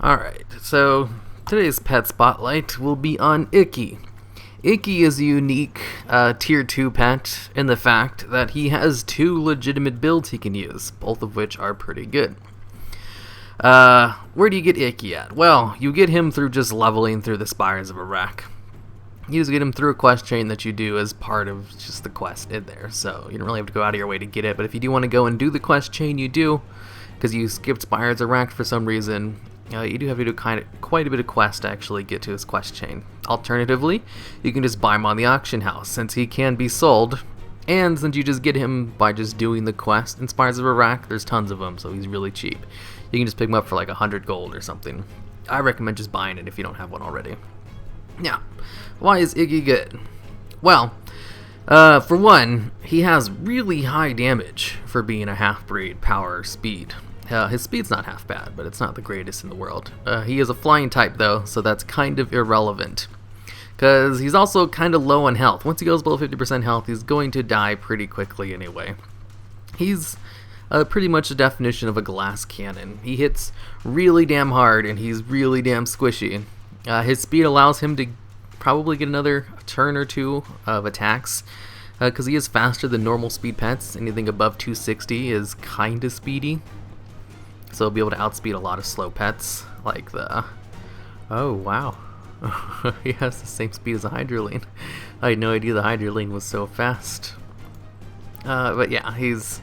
Alright, so today's pet spotlight will be on Ikky. Ikky is a unique tier 2 pet in the fact that he has two legitimate builds he can use, both of which are pretty good. Where do you get Ikky at? Well, you get him through just leveling through the Spires of Iraq. You just get him through a quest chain that you do as part of just the quest in there, so you don't really have to go out of your way to get it, but if you do want to go and do the quest chain, you do, because you skipped Spires of Iraq for some reason. You do have to do quite a bit of quest to actually get to his quest chain. Alternatively, you can just buy him on the auction house, since he can be sold, and since you just get him by just doing the quest in Spires of Iraq, there's tons of them, so he's really cheap. You can just pick him up for like 100 gold or something. I recommend just buying it if you don't have one already. Now, why is Iggy good? Well, for one, he has really high damage for being a half-breed power speed. His speed's not half bad, but it's not the greatest in the world. He is a flying type, though, so that's kind of irrelevant. Because he's also kind of low on health. Once he goes below 50% health, he's going to die pretty quickly anyway. He's pretty much the definition of a glass cannon. He hits really damn hard, and he's really damn squishy. His speed allows him to probably get another turn or two of attacks, because he is faster than normal speed pets. Anything above 260 is kind of speedy. So he'll be able to outspeed a lot of slow pets, like the... Oh, wow. He has the same speed as a Hydralene. I had no idea the Hydralene was so fast. But yeah, he's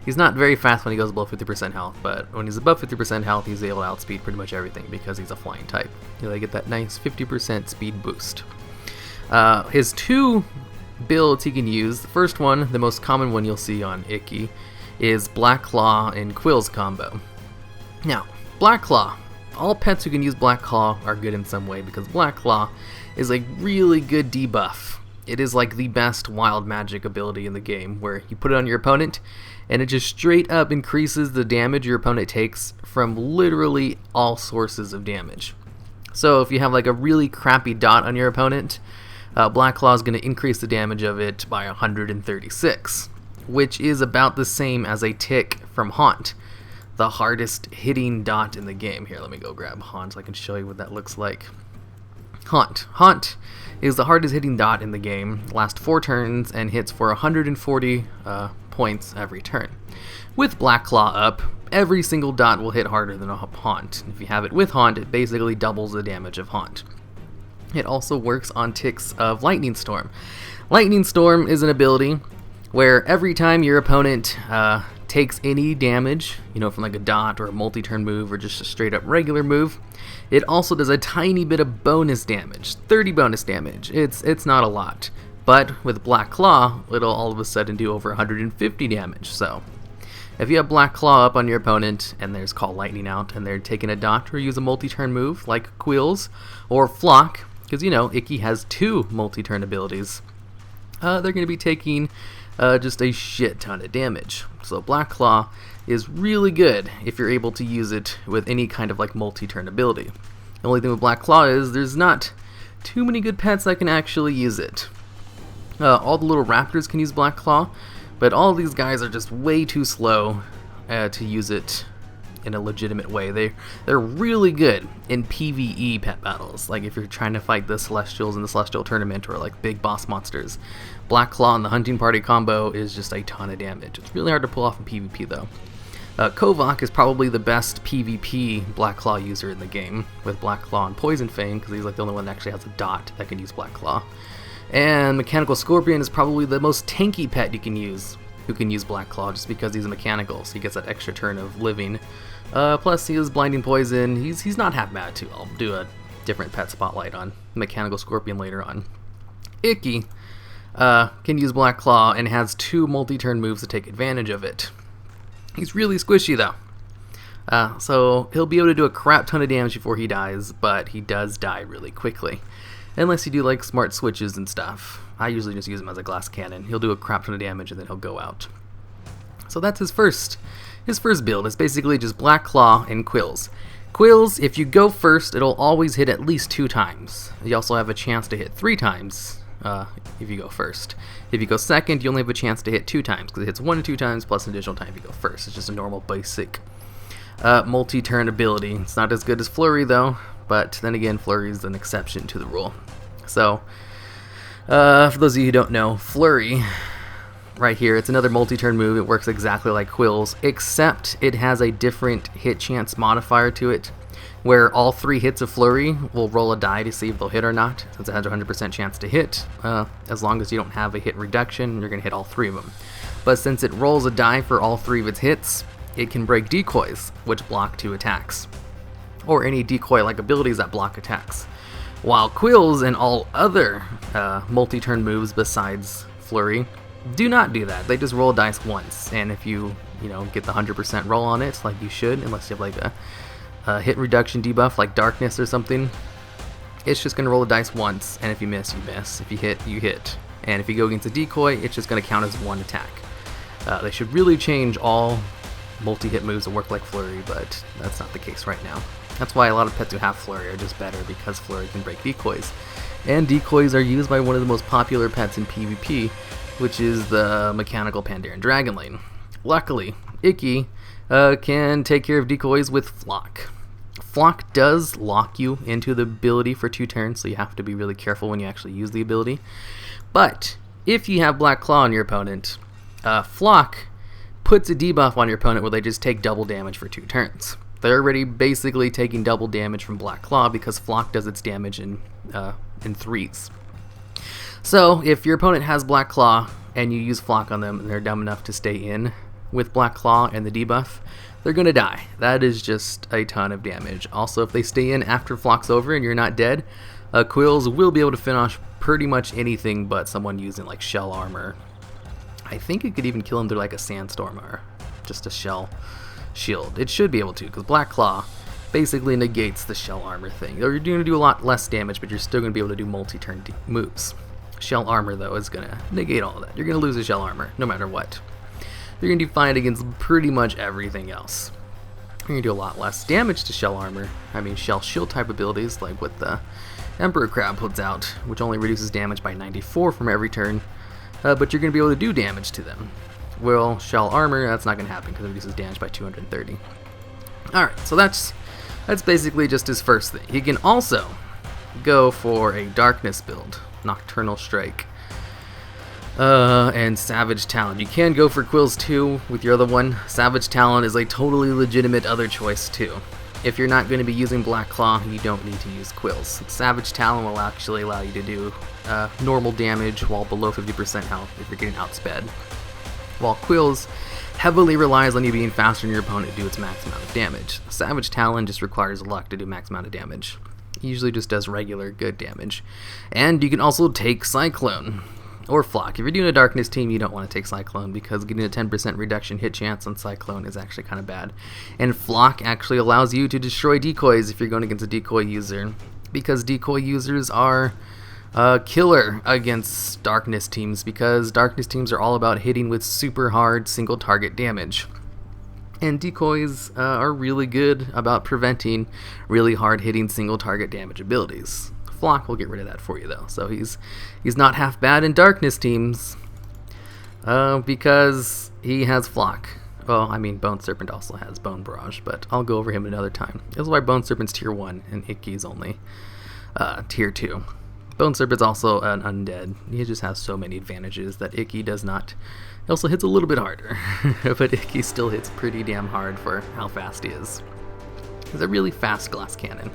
not very fast when he goes below 50% health, but when he's above 50% health, he's able to outspeed pretty much everything because he's a flying type. You'll get that nice 50% speed boost. His two builds he can use, the first one, the most common one you'll see on Ikky, is Black Claw and Quills combo. Now, Black Claw. All pets who can use Black Claw are good in some way because Black Claw is a really good debuff. It is like the best wild magic ability in the game, where you put it on your opponent and it just straight up increases the damage your opponent takes from literally all sources of damage. So if you have like a really crappy dot on your opponent, Black Claw is going to increase the damage of it by 136, which is about the same as a tick from Haunt, the hardest hitting dot in the game. Here, let me go grab Haunt so I can show you what that looks like. Haunt is the hardest hitting dot in the game, lasts 4 turns, and hits for 140 points every turn. With Black Claw up, every single dot will hit harder than a Haunt. If you have it with Haunt, it basically doubles the damage of Haunt. It also works on ticks of Lightning Storm. Lightning Storm is an ability where every time your opponent takes any damage, from like a dot or a multi-turn move or just a straight up regular move, it also does a tiny bit of bonus damage, 30 bonus damage. It's not a lot, but with Black Claw, it'll all of a sudden do over 150 damage. So if you have Black Claw up on your opponent and there's Call Lightning out and they're taking a dot or use a multi-turn move like Quills or Flock, because Ikky has 2 multi-turn abilities, they're going to be taking just a shit ton of damage. So Black Claw is really good if you're able to use it with any kind of like multi-turn ability. The only thing with Black Claw is there's not too many good pets that can actually use it. All the little raptors can use Black Claw, but all of these guys are just way too slow to use it in a legitimate way. They're really good in PvE pet battles, like if you're trying to fight the Celestials in the Celestial Tournament or like big boss monsters. Black Claw and the Hunting Party combo is just a ton of damage. It's really hard to pull off in PvP though. Kovak is probably the best PvP Black Claw user in the game, with Black Claw and Poison Fang, because he's like the only one that actually has a dot that can use Black Claw. And Mechanical Scorpion is probably the most tanky pet you can use, who can use Black Claw, just because he's a mechanical, so he gets that extra turn of living. Plus he has Blinding Poison. He's not half bad too. I'll do a different pet spotlight on Mechanical Scorpion later on. Ikky can use Black Claw and has 2 multi-turn moves to take advantage of it. He's really squishy though, so he'll be able to do a crap ton of damage before he dies, but he does die really quickly. Unless you do like smart switches and stuff. I usually just use him as a glass cannon. He'll do a crap ton of damage and then he'll go out. So that's his first build. It's basically just Black Claw and Quills. Quills, if you go first, it'll always hit at least 2 times. You also have a chance to hit 3 times if you go first. If you go second, you only have a chance to hit 2 times, because it hits 1 to 2 times plus an additional time if you go first. It's just a normal basic multi-turn ability. It's not as good as Flurry though, but then again, Flurry is an exception to the rule. So, for those of you who don't know, Flurry, right here, it's another multi-turn move. It works exactly like Quills, except it has a different hit chance modifier to it, where all 3 hits of Flurry will roll a die to see if they'll hit or not, since it has a 100% chance to hit. As long as you don't have a hit reduction, you're going to hit all 3 of them. But since it rolls a die for all 3 of its hits, it can break decoys, which block 2 attacks, or any decoy-like abilities that block attacks. While Quills and all other multi-turn moves besides Flurry do not do that. They just roll a dice once, and if you get the 100% roll on it, like you should, unless you have like a hit reduction debuff like Darkness or something, it's just going to roll the dice once, and if you miss, you miss. If you hit, you hit. And if you go against a decoy, it's just going to count as 1 attack. They should really change all multi-hit moves that work like Flurry, but that's not the case right now. That's why a lot of pets who have Flurry are just better, because Flurry can break decoys. And decoys are used by one of the most popular pets in PvP, which is the mechanical Pandaren Dragonlane. Luckily, Ikky can take care of decoys with Flock. Flock does lock you into the ability for 2 turns, so you have to be really careful when you actually use the ability. But if you have Black Claw on your opponent, Flock puts a debuff on your opponent where they just take double damage for 2 turns. They're already basically taking double damage from Black Claw because Flock does its damage in 3s. So if your opponent has Black Claw and you use Flock on them and they're dumb enough to stay in with Black Claw and the debuff, they're going to die. That is just a ton of damage. Also, if they stay in after Flock's over and you're not dead, Quills will be able to finish pretty much anything but someone using like Shell Armor. I think it could even kill him through like a Sandstorm or just a Shell Shield. It should be able to, because Black Claw basically negates the Shell Armor thing. You're going to do a lot less damage, but you're still going to be able to do multi-turn moves. Shell Armor, though, is going to negate all of that. You're going to lose a Shell Armor, no matter what. You're going to do fine against pretty much everything else. You're going to do a lot less damage to Shell Armor. I mean, Shell Shield type abilities, like what the Emperor Crab puts out, which only reduces damage by 94 from every turn, but you're going to be able to do damage to them. Well, Shell Armor, that's not going to happen because it reduces damage by 230. Alright, so that's basically just his first thing. He can also go for a Darkness build, Nocturnal Strike, and Savage Talon. You can go for Quills too with your other one. Savage Talon is a totally legitimate other choice too. If you're not going to be using Black Claw, you don't need to use Quills. Savage Talon will actually allow you to do normal damage while below 50% health if you're getting outsped, while Quills heavily relies on you being faster than your opponent to do its max amount of damage. Savage Talon just requires luck to do max amount of damage. It usually just does regular good damage. And you can also take Cyclone or Flock. If you're doing a Darkness team, you don't want to take Cyclone because getting a 10% reduction hit chance on Cyclone is actually kind of bad. And Flock actually allows you to destroy decoys if you're going against a decoy user, because decoy users are killer against Darkness teams, because Darkness teams are all about hitting with super hard single target damage. And decoys are really good about preventing really hard hitting single target damage abilities. Flock will get rid of that for you though, so he's not half bad in Darkness teams because he has Flock. Well, I mean, Bone Serpent also has Bone Barrage, but I'll go over him another time. This is why Bone Serpent's tier 1 and Ikky's only tier 2. Bone Serpent's also an undead. He just has so many advantages that Ikky does not. He also hits a little bit harder, but Ikky still hits pretty damn hard for how fast he is. He's a really fast glass cannon.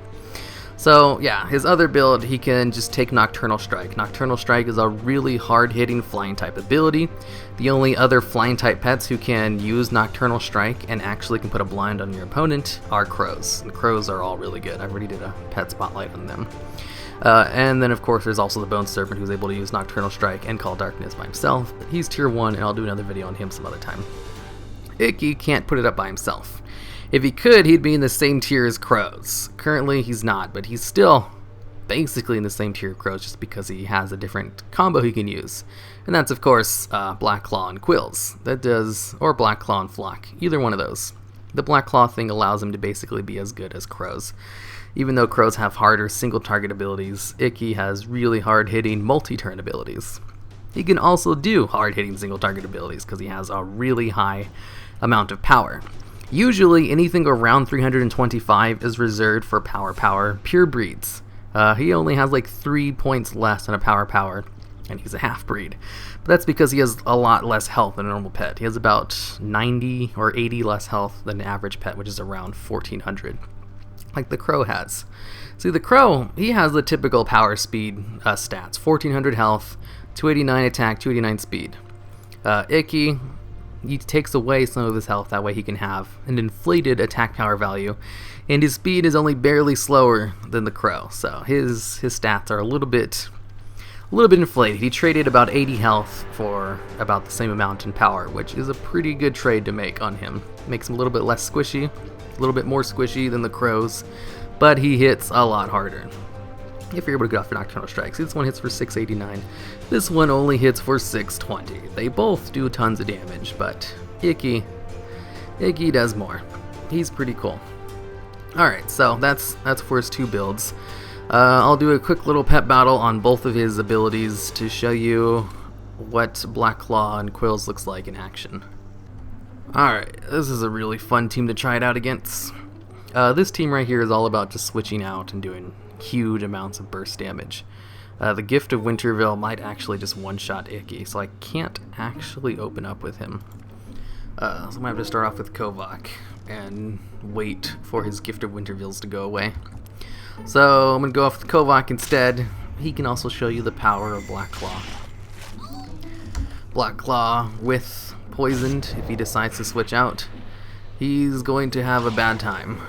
So yeah, his other build, he can just take Nocturnal Strike. Nocturnal Strike is a really hard-hitting flying type ability. The only other flying type pets who can use Nocturnal Strike and actually can put a blind on your opponent are crows. And crows are all really good. I already did a pet spotlight on them. And then of course there's also the Bone Serpent, who's able to use Nocturnal Strike and Call Darkness by himself. But he's tier 1, and I'll do another video on him some other time. Ikky can't put it up by himself. If he could, he'd be in the same tier as crows. Currently, he's not, but he's still basically in the same tier of crows just because he has a different combo he can use. And that's, of course, Black Claw and Quills. Or Black Claw and Flock. Either one of those. The Black Claw thing allows him to basically be as good as crows. Even though crows have harder single-target abilities, Ikky has really hard-hitting multi-turn abilities. He can also do hard-hitting single-target abilities because he has a really high amount of power. Usually, anything around 325 is reserved for Power pure breeds. He only has like 3 points less than a Power, and he's a half-breed. But that's because he has a lot less health than a normal pet. He has about 90 or 80 less health than an average pet, which is around 1400, like the Crow has. See, the Crow, he has the typical power speed stats. 1400 health, 289 attack, 289 speed. Ikky, he takes away some of his health, that way he can have an inflated attack power value, and his speed is only barely slower than the Crow, so his stats are a little bit inflated. He traded about 80 health for about the same amount in power, which is a pretty good trade to make on him. Makes him a little bit less squishy, a little bit more squishy than the Crows, but he hits a lot harder. If you're able to get off your Nocturnal Strike. See, this one hits for 689. This one only hits for 620. They both do tons of damage, but Ikky does more. He's pretty cool. Alright, so that's for his 2 builds. I'll do a quick little pet battle on both of his abilities to show you what Black Claw and Quills looks like in action. Alright, this is a really fun team to try it out against. This team right here is all about just switching out and doing huge amounts of burst damage. The Gift of Winterville might actually just one-shot Ikky, so I can't actually open up with him. So I'm going to have to start off with Kovac and wait for his Gift of Wintervilles to go away. So I'm going to go off with Kovac instead. He can also show you the power of Black Claw. Black Claw with poisoned, if he decides to switch out, he's going to have a bad time.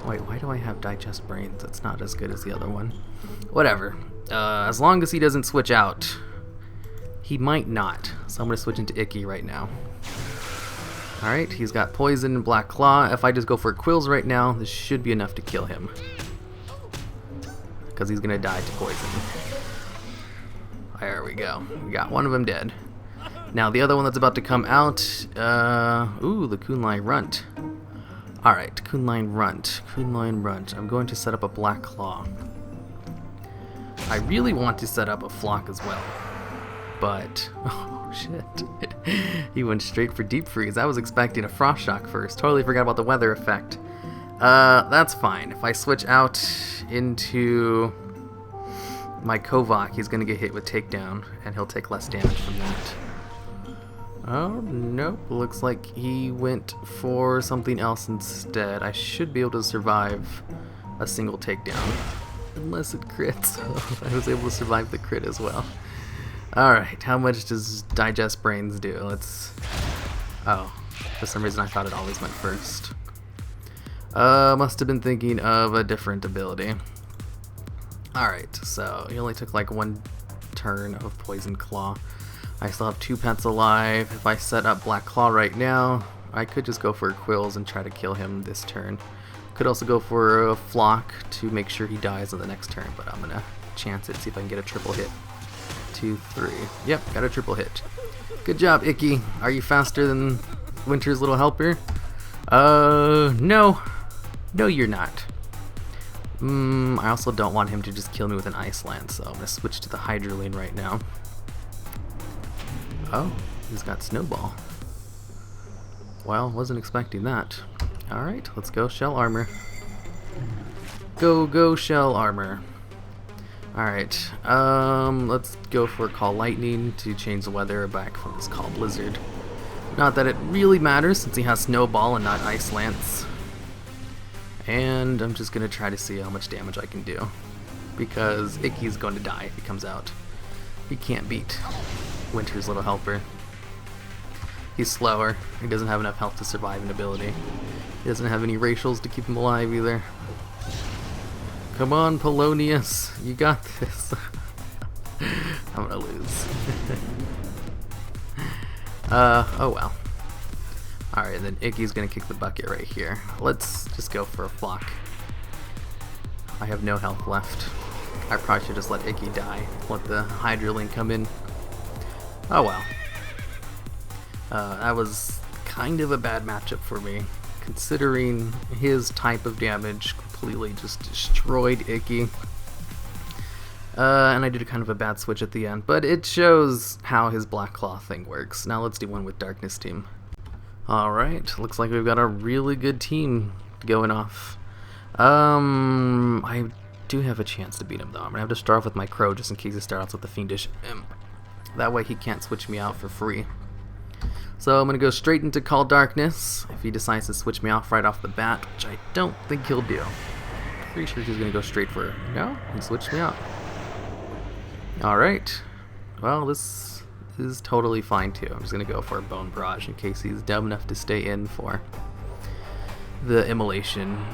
Wait, why do I have Digest Brains? That's not as good as the other one. Whatever. As long as he doesn't switch out, he might not. So I'm going to switch into Ikky right now. Alright, he's got Poison and Black Claw. If I just go for Quills right now, this should be enough to kill him, because he's going to die to Poison. There we go. We got one of them dead. Now the other one that's about to come out, ooh, the Kunlai Runt. Alright, Kunlai Runt. I'm going to set up a Black Claw. I really want to set up a Flock as well, but, oh shit, he went straight for Deep Freeze. I was expecting a Frost Shock first, totally forgot about the weather effect. That's fine. If I switch out into my Kovac, he's going to get hit with Takedown, and he'll take less damage from that. Oh, nope. Looks like he went for something else instead. I should be able to survive a single takedown, unless it crits. I was able to survive the crit as well. Alright, how much does Digest Brains do? Let's... Oh, for some reason I thought it always went first. Must have been thinking of a different ability. Alright, so he only took like 1 turn of Poison Claw. I still have 2 pets alive. If I set up Black Claw right now, I could just go for Quills and try to kill him this turn. Could also go for a Flock to make sure he dies on the next turn, but I'm gonna chance it, see if I can get a triple hit. 2, 3. Yep, got a triple hit. Good job, Ikky. Are you faster than Winter's little helper? No. No, you're not. I also don't want him to just kill me with an Ice Lance, so I'm gonna switch to the Hydralane right now. Oh, he's got Snowball. Well, wasn't expecting that. Alright, let's go Shell Armor. Go Shell Armor. Alright, let's go for Call Lightning to change the weather back from this Call Blizzard. Not that it really matters since he has Snowball and not Ice Lance. And I'm just going to try to see how much damage I can do, because Ikky's going to die if he comes out. He can't beat Winter's little helper. He's slower. He doesn't have enough health to survive an ability. He doesn't have any racials to keep him alive either. Come on, Polonius. You got this. I'm gonna lose. Oh well. Alright, then Ikky's gonna kick the bucket right here. Let's just go for a Flock. I have no health left. I probably should just let Ikky die. Let the Hydralane come in. Oh well. That was kind of a bad matchup for me, considering his type of damage completely just destroyed Ikky. And I did kind of a bad switch at the end, but it shows how his Black Claw thing works. Now let's do one with Darkness Team. Alright, looks like we've got a really good team going off. I do have a chance to beat him though. I'm gonna have to start off with my crow just in case he starts with the fiendish imp. That way he can't switch me out for free. So I'm gonna go straight into Call Darkness if he decides to switch me off right off the bat, which I don't think he'll do. Pretty sure he's gonna go straight for it. No, he switched me out. Alright. Well, this is totally fine too. I'm just gonna go for a Bone Barrage in case he's dumb enough to stay in for the immolation.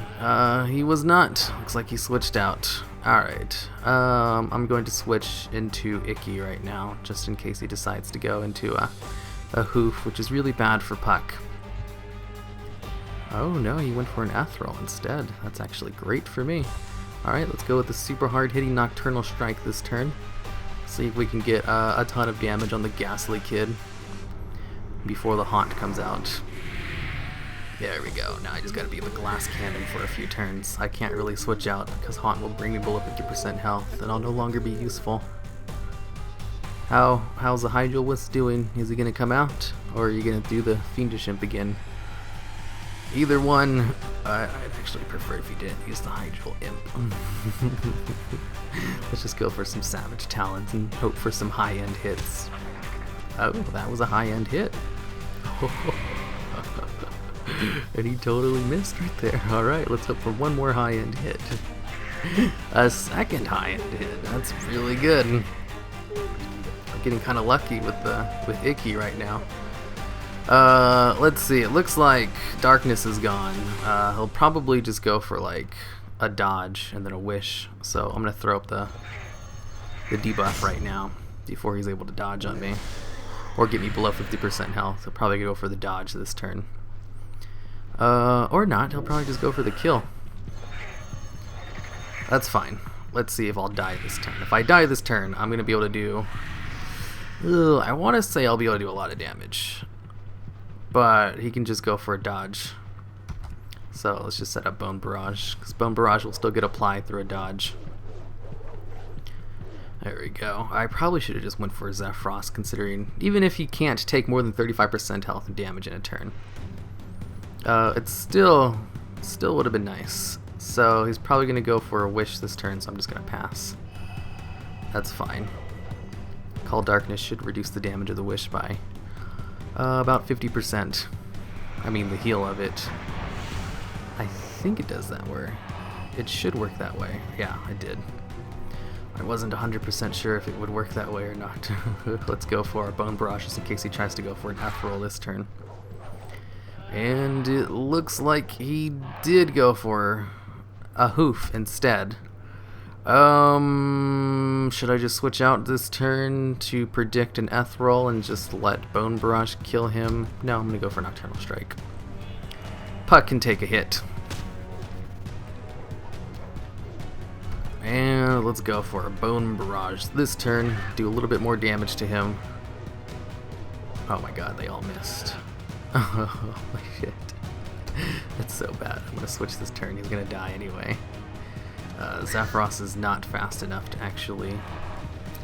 He was not. Looks like he switched out. Alright. I'm going to switch into Ikky right now, just in case he decides to go into a hoof, which is really bad for Puck. Oh no, he went for an Ethereal instead. That's actually great for me. Alright, let's go with the super hard hitting Nocturnal Strike this turn. See if we can get a ton of damage on the Ghastly Kid before the Haunt comes out. There we go. Now I just gotta be the Glass Cannon for a few turns. I can't really switch out because Haunt will bring me below 50% health and I'll no longer be useful. How's the Hydro Wisp doing? Is he gonna come out or are you gonna do the Fiendish Imp again? Either one, I'd actually prefer if you didn't use the Hydro Imp. Let's just go for some Savage Talons and hope for some high-end hits. Oh, that was a high-end hit. And he totally missed right there. Alright, let's hope for one more high-end hit. A second high-end hit. That's really good. I'm getting kind of lucky with Ikky right now. Let's see. It looks like Darkness is gone. He'll probably just go for like a dodge and then a wish. So I'm gonna throw up the debuff right now before he's able to dodge on me or get me below 50% health. He'll probably go for the dodge this turn. Or not. He'll probably just go for the kill. That's fine. Let's see if I'll die this turn. If I die this turn, I'm gonna be able to do. I want to say I'll be able to do a lot of damage. But he can just go for a dodge. So let's just set up Bone Barrage, because Bone Barrage will still get applied through a dodge. There we go. I probably should have just went for Zephyros, considering even if he can't take more than 35% health and damage in a turn, it still would have been nice. So he's probably going to go for a Wish this turn, so I'm just going to pass. That's fine. Call Darkness should reduce the damage of the Wish by about 50%. I mean the heal of it. I think it does that way. It should work that way. Yeah, it did. I wasn't 100% sure if it would work that way or not. Let's go for our Bone Barrage just in case he tries to go for an Ethereal this turn. And it looks like he did go for a hoof instead. Should I just switch out this turn to predict an Ethereal and just let Bone Barrage kill him? No, I'm gonna go for Nocturnal Strike. Puck can take a hit. And let's go for a Bone Barrage this turn. Do a little bit more damage to him. Oh my god, they all missed. Oh my shit. That's so bad. I'm gonna switch this turn. He's gonna die anyway. Zephyros is not fast enough to actually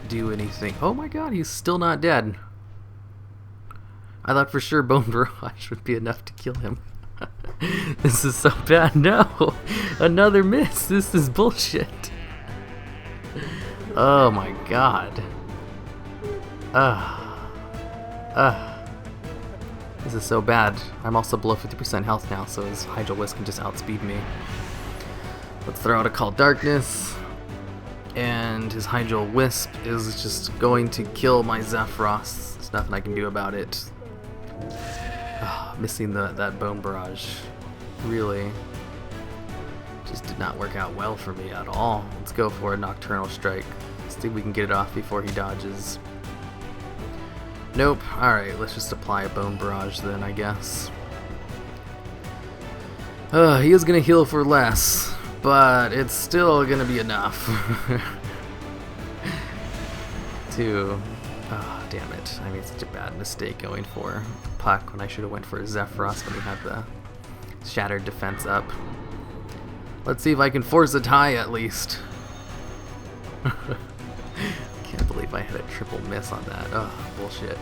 do anything. Oh my god, he's still not dead. I thought for sure Bone Barrage would be enough to kill him. This is so bad. No! Another miss! This is bullshit. Oh my god. This is so bad. I'm also below 50% health now, so his Hydro Wisp can just outspeed me. Let's throw out a Call Darkness. And his Hydro Wisp is just going to kill my Zephyros. There's nothing I can do about it. Missing that Bone Barrage really just did not work out well for me at all. Let's go for a Nocturnal Strike. Let's see if we can get it off before he dodges. Nope. Alright, let's just apply a Bone Barrage then, I guess. He is going to heal for less, but it's still going to be enough to... Oh, damn it. I made such a bad mistake going for Puck when I should have went for Zephyros when we had the Shattered Defense up. Let's see if I can force a tie at least. Can't believe I had a triple miss on that. Oh, bullshit.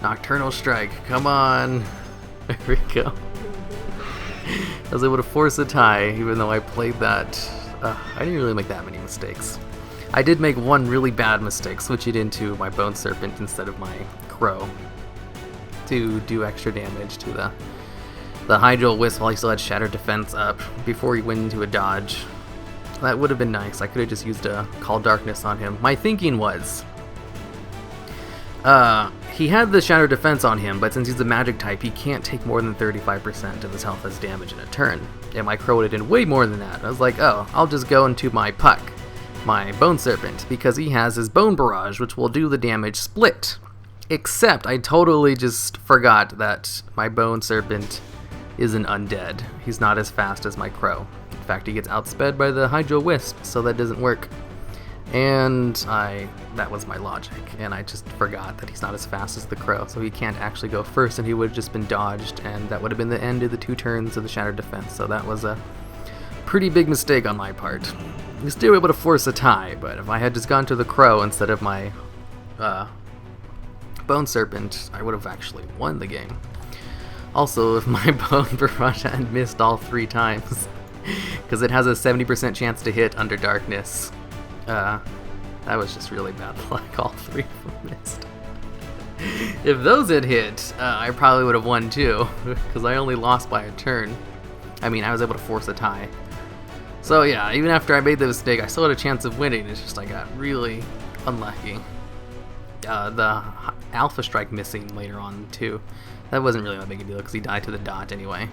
Nocturnal Strike, come on. There we go. I was able to force a tie, even though I played that. I didn't really make that many mistakes. I did make one really bad mistake, switch it into my Bone Serpent instead of my Crow to do extra damage to the Hydro Wisp while he still had Shattered Defense up before he went into a dodge. That would have been nice. I could have just used a Call Darkness on him. My thinking was, he had the Shattered Defense on him, but since he's a magic type, he can't take more than 35% of his health as damage in a turn. And my Crow would have done way more than that. I was like, oh, I'll just go into my Puck, my Bone Serpent, because he has his Bone Barrage, which will do the damage split. Except I totally just forgot that my Bone Serpent is an undead. He's not as fast as my Crow. In fact, he gets outsped by the Hydro Wisp, so that doesn't work. And that was my logic, and I just forgot that he's not as fast as the Crow, so he can't actually go first, and he would have just been dodged, and that would have been the end of the 2 turns of the Shattered Defense, so that was a pretty big mistake on my part. We still were able to force a tie, but if I had just gone to the Crow instead of my Bone Serpent, I would have actually won the game. Also, if my Bone Barrage had missed all 3 times, because it has a 70% chance to hit under Darkness, that was just really bad luck. All 3 of them missed. If those had hit, I probably would have won too, because I only lost by a turn. I mean, I was able to force a tie. So yeah, even after I made the mistake, I still had a chance of winning. It's just I got really unlucky. The Alpha Strike missing later on too. That wasn't really that big a deal because he died to the dot anyway.